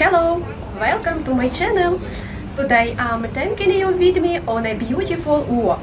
Hello, welcome to my channel. Today I'm taking you with me on a beautiful walk.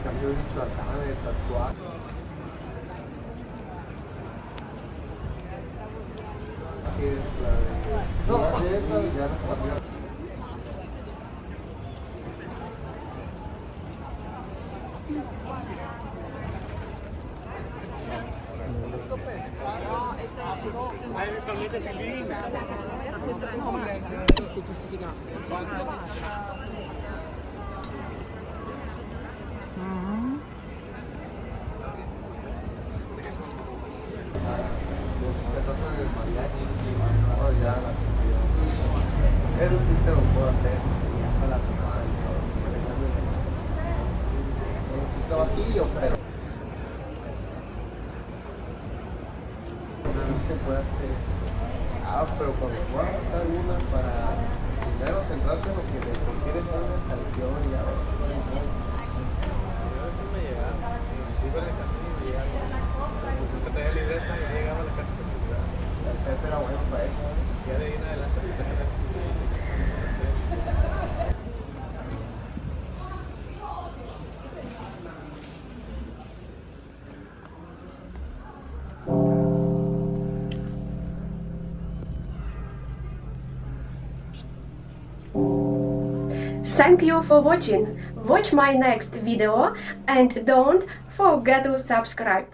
Cambio di cittadine, tatuato. Que es la de esa ya nos cambió. Eso sí te lo puedo hacer. Y hasta la tomada y todo. Necesito vacío, pero sí se puede hacer. Pero cuando puedas buscar una para primero centrarte en lo que requiere toda la canción y a ver. Eso me llegaba, sí, iba en el camino y llegaba. Porque tenía la libreta y llegaba a la casa de seguridad. El Pepe era bueno para eso. Ya de ahí en adelante empecé a tener Thank you for watching. Watch my next video and don't forget to subscribe.